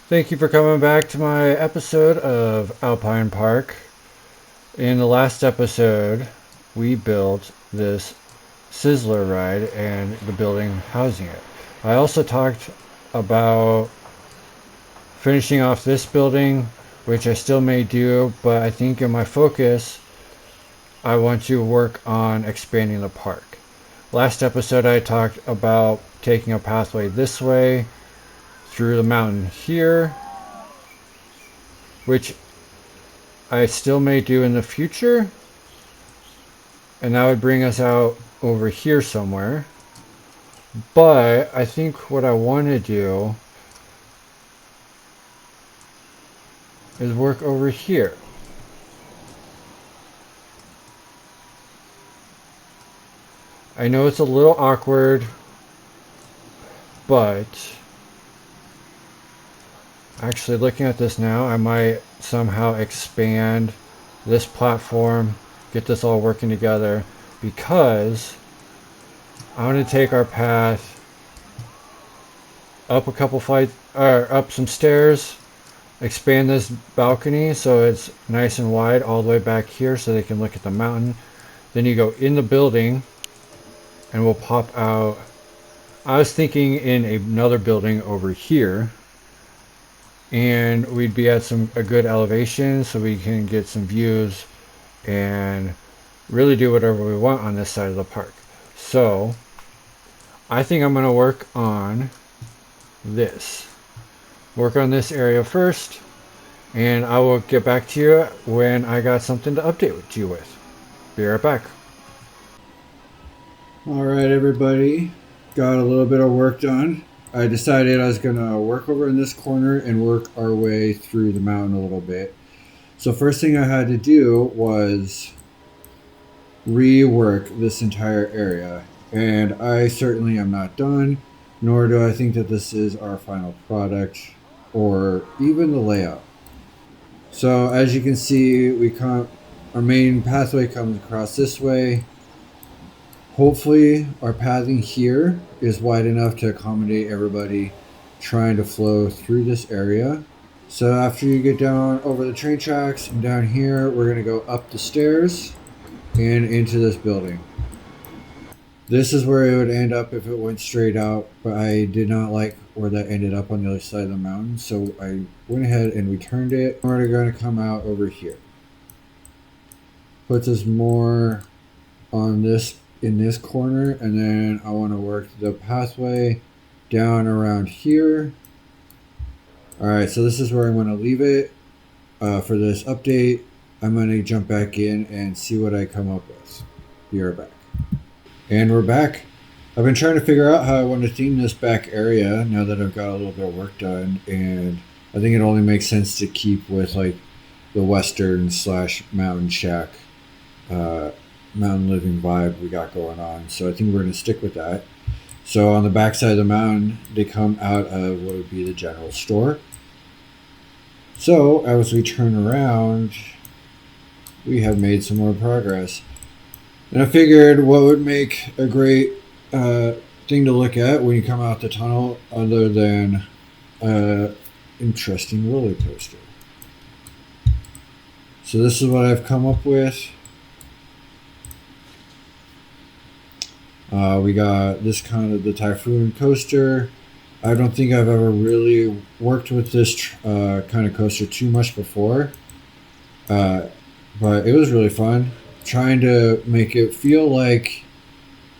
Thank you for coming back to my episode of Alpine Park. In the last episode, we built this Sizzler ride and the building housing it. I also talked about finishing off this building, which I still may do, but I think in my focus, I want to work on expanding the park. Last episode, I talked about taking a pathway this way through the mountain here, which I still may do in the future, and that would bring us out over here somewhere. But I think what I want to do is work over here. I know it's a little awkward, but actually looking at this now, I might somehow expand this platform, get this all working together, because I want to take our path up a couple flights, or up some stairs, expand this balcony so it's nice and wide all the way back here so they can look at the mountain. Then you go in the building and we'll pop out. I was thinking in another building over here, and we'd be at a good elevation so we can get some views and really do whatever we want on this side of the park. So I think I'm going to work on this. Work on this area first, and I will get back to you when I got something to update you with. Be right back. Alright, everybody. Got a little bit of work done. I decided I was going to work over in this corner and work our way through the mountain a little bit. So first thing I had to do was rework this entire area. And I certainly am not done, nor do I think that this is our final product or even the layout. So as you can see, our main pathway comes across this way. Hopefully our pathing here is wide enough to accommodate everybody trying to flow through this area. So after you get down over the train tracks and down here, we're going to go up the stairs and into this building. This is where it would end up if it went straight out, but I did not like where that ended up on the other side of the mountain, so I went ahead and returned it. We're going to come out over here. Puts us more on this in this corner, and then I want to work the pathway down around here. Alright, so this is where I'm going to leave it for this update. I'm going to jump back in and see what I come up with. Be right back. And we're back. I've been trying to figure out how I want to theme this back area now that I've got a little bit of work done, and I think it only makes sense to keep with like the western / mountain shack mountain living vibe we got going on. So I think we're going to stick with that. So on the back side of the mountain, they come out of what would be the general store. So as we turn around, we have made some more progress. And I figured what would make a great thing to look at when you come out the tunnel other than interesting roller coaster. So this is what I've come up with. We got this kind of the Typhoon coaster. I don't think I've ever really worked with this kind of coaster too much before, but it was really fun. Trying to make it feel like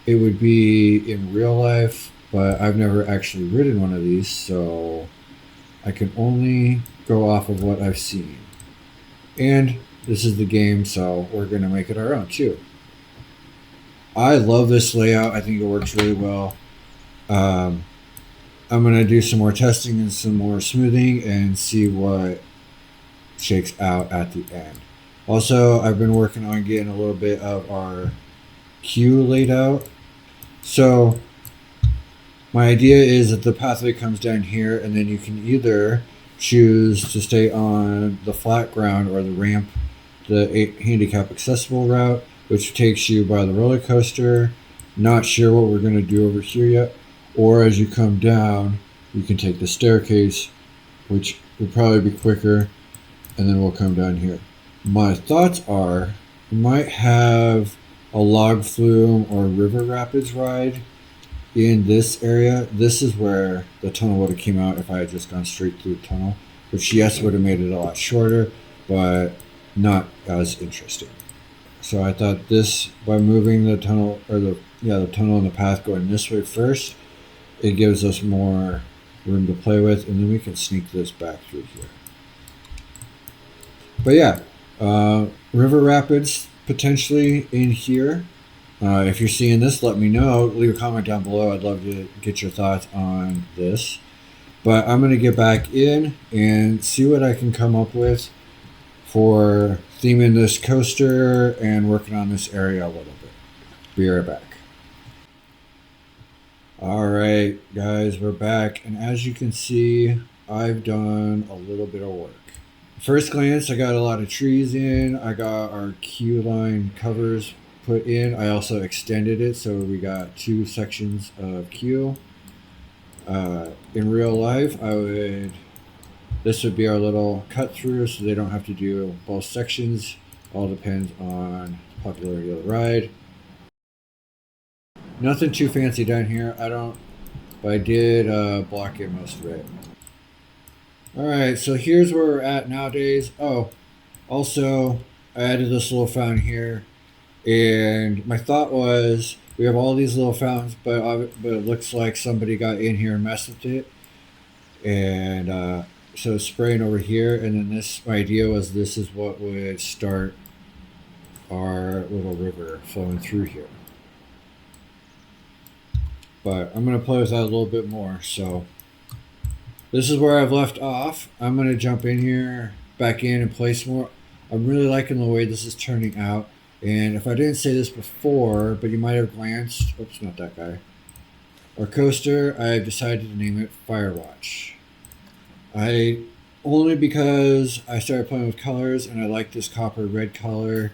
it would be in real life, but I've never actually ridden one of these, so I can only go off of what I've seen. And this is the game, so we're going to make it our own too. I love this layout. I think it works really well. I'm going to do some more testing and some more smoothing and see what shakes out at the end. Also, I've been working on getting a little bit of our queue laid out. So my idea is that the pathway comes down here, and then you can either choose to stay on the flat ground or the ramp, the handicap accessible route, which takes you by the roller coaster. Not sure what we're going to do over here yet. Or as you come down, you can take the staircase which will probably be quicker, and then we'll come down here. My thoughts are we might have a log flume or river rapids ride in this area. This is where the tunnel would have came out if I had just gone straight through the tunnel, which yes would have made it a lot shorter, but not as interesting. So I thought this, by moving the tunnel, or the tunnel and the path going this way first, it gives us more room to play with, and then we can sneak this back through here. But yeah, river rapids potentially in here. If you're seeing this, let me know. Leave a comment down below. I'd love to get your thoughts on this. But I'm going to get back in and see what I can come up with for theming this coaster and working on this area a little bit. Be right back. Alright guys, we're back, and as you can see, I've done a little bit of work. First glance, I got a lot of trees in. I got our queue line covers put in. I also extended it, so we got 2 sections of queue. In real life, this would be our little cut through, so they don't have to do both sections. All depends on the popularity of the ride. Nothing too fancy down here. But I did block in most of it. Alright, so here's where we're at nowadays. Oh, also, I added this little fountain here. And my thought was, we have all these little fountains, but it looks like somebody got in here and messed with it. And so it's spraying over here. And then my idea was this is what would start our little river flowing through here. But I'm going to play with that a little bit more. So this is where I've left off. I'm going to jump in here, back in and place more. I'm really liking the way this is turning out. And if I didn't say this before, but you might have glanced, oops, not that guy. Our coaster, I've decided to name it Firewatch. Only because I started playing with colors and I like this copper red color.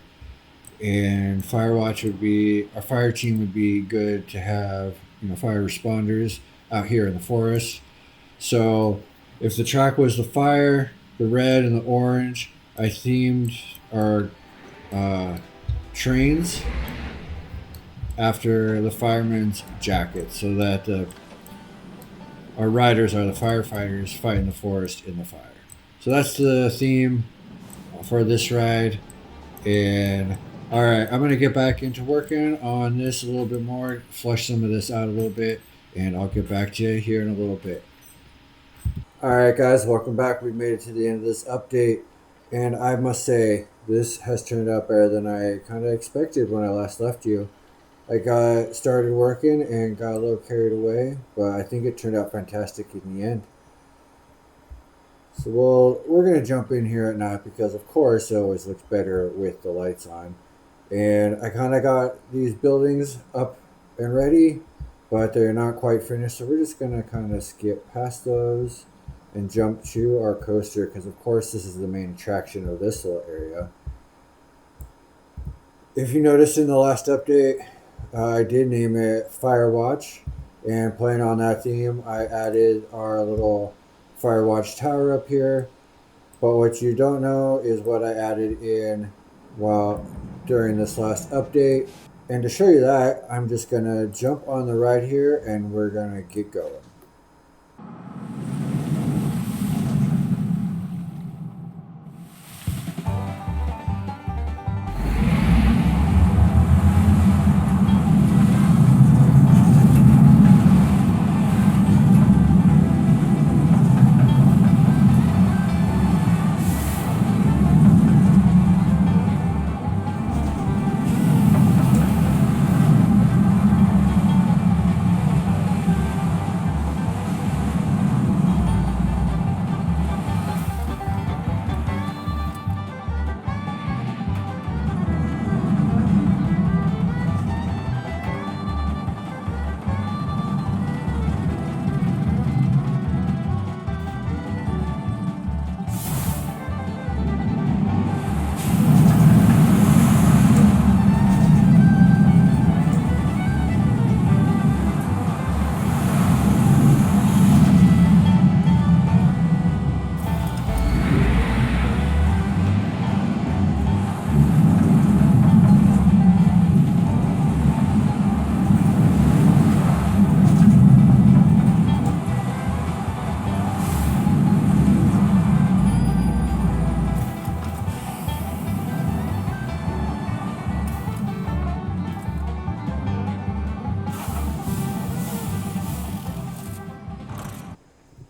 And Firewatch would be, our fire team would be good to have, fire responders out here in the forest. So if the track was the fire, the red and the orange, I themed our trains after the fireman's jacket, so that our riders are the firefighters fighting the forest in the fire. So that's the theme for this ride. And alright, I'm going to get back into working on this a little bit more, flush some of this out a little bit, and I'll get back to you here in a little bit. Alright guys, welcome back. We made it to the end of this update, and I must say, this has turned out better than I kind of expected when I last left you. I got started working and got a little carried away, but I think it turned out fantastic in the end. So we're going to jump in here at night because of course it always looks better with the lights on. And I kind of got these buildings up and ready, but they're not quite finished, so we're just going to kind of skip past those and jump to our coaster because of course this is the main attraction of this little area. If you noticed in the last update, I did name it Firewatch, and playing on that theme I added our little Firewatch tower up here. But what you don't know is what I added in during this last update. And to show you that, I'm just gonna jump on the ride here and we're gonna get going.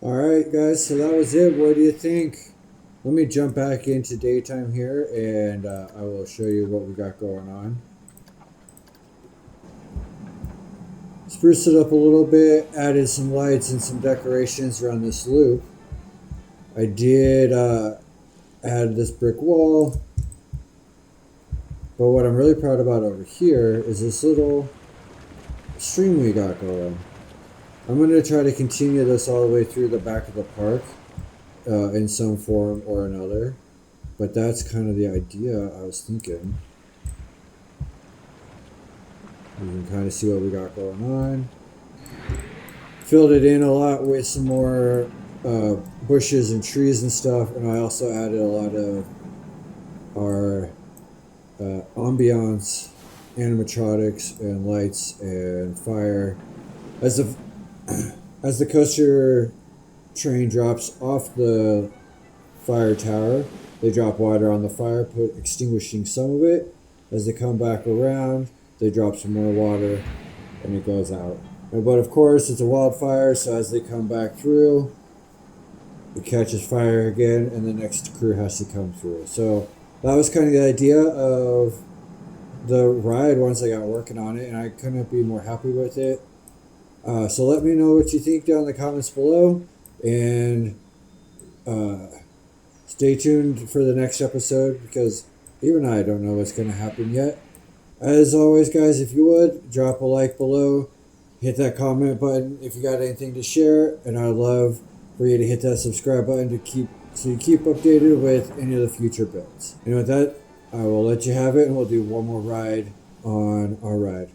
All right, guys, so that was it. What do you think? Let me jump back into daytime here, and I will show you what we got going on. Spruced it up a little bit, added some lights and some decorations around this loop. I did add this brick wall, but what I'm really proud about over here is this little stream we got going. I'm going to try to continue this all the way through the back of the park in some form or another, but that's kind of the idea I was thinking. You can kind of see what we got going on. Filled it in a lot with some more bushes and trees and stuff, and I also added a lot of our ambiance, animatronics, and lights and fire. As the coaster train drops off the fire tower, they drop water on the fire, extinguishing some of it. As they come back around, they drop some more water, and it goes out. But of course, it's a wildfire, so as they come back through, it catches fire again, and the next crew has to come through. So that was kind of the idea of the ride once I got working on it, and I couldn't be more happy with it. So let me know what you think down in the comments below, and stay tuned for the next episode, because even I don't know what's going to happen yet. As always, guys, if you would, drop a like below, hit that comment button if you got anything to share, and I'd love for you to hit that subscribe button so you keep updated with any of the future builds. And with that, I will let you have it, and we'll do one more ride on our ride.